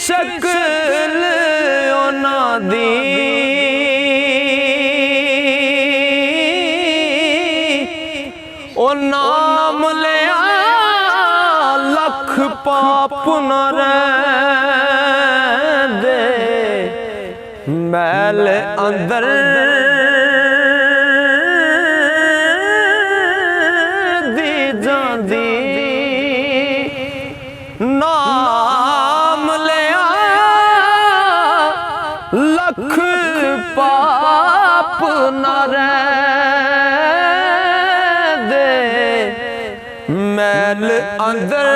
शक्ल उन्हां दी ओ नाम लिया लख पाप न रहिंदे मैल अंदर दी जांदी नाम लिया लख पाप न रहिंदे मैल अंदर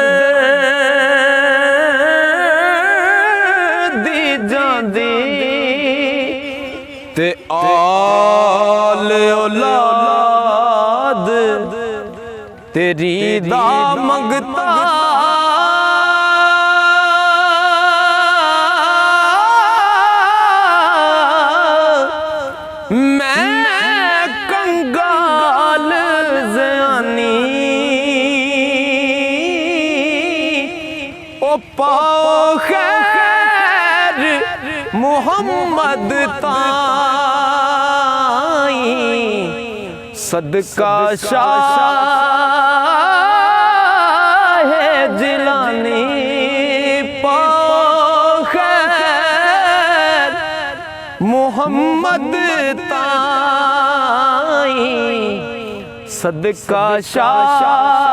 दी जांदी ते आल औलाद तेरी दा मंगता पाओ खैर मुहम्मद ताई सदका शाह जिलानी पाओ खैर मुहम्मद ताई सदका शाह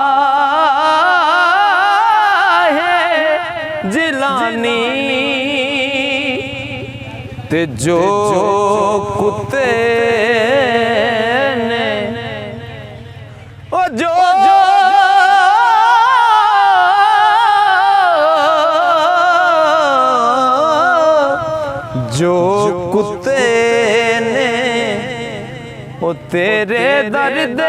जिलानी ते जो कुत्ते ने ओ जो कुत्ते ने ओ तेरे दर्द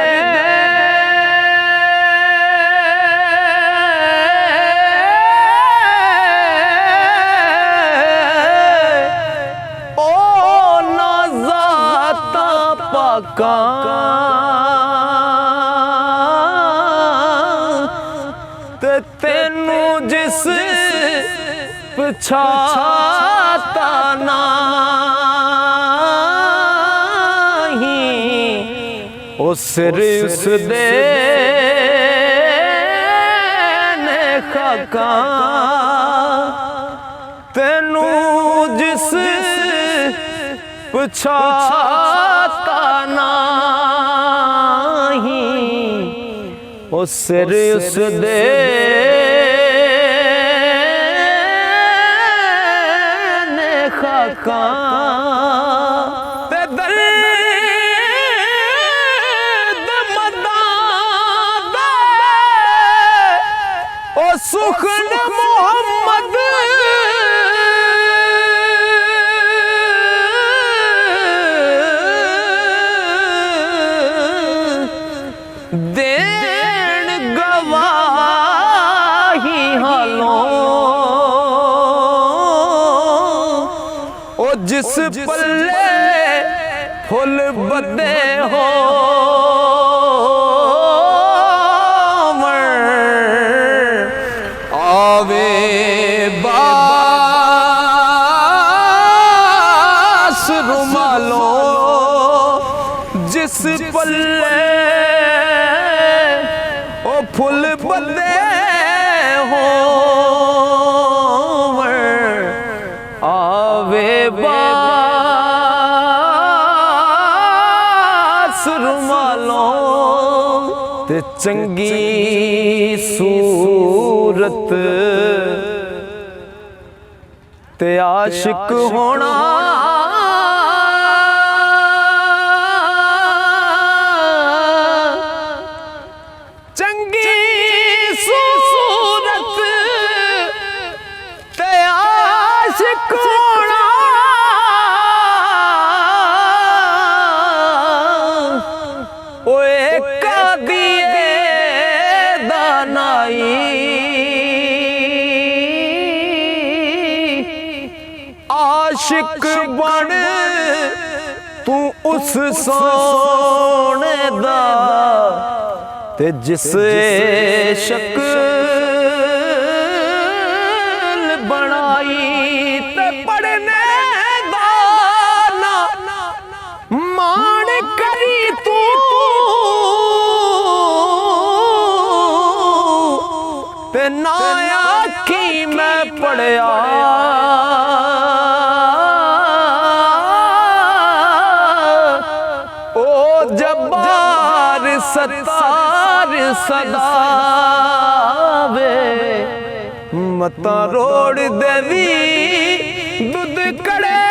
ते तेनू जिस पछाता नहीं ओ सिर उस दे ने खाका तेनू जिस पछाता नहीं ओ सिर उस दे ने खाका ते दर्द मदां दा ओ सुखन मोहम्मद देन गवाही हालों ओ जिस पल्ले फुल बदे हो आवे बास रुमालों जिस पल्ले फुल बदे हो आवे बास रुमालों ते चंगी सूरत ते आशिक होना चंगी आशिक बन तू उस सोने दा ते जिस शक्ल बनाई ते पढ़ने दा मान करी तू ते ना आखी मैं पढ़िया जब्बार सत्तार सदावे मता रोड़ देवी दुध कड़े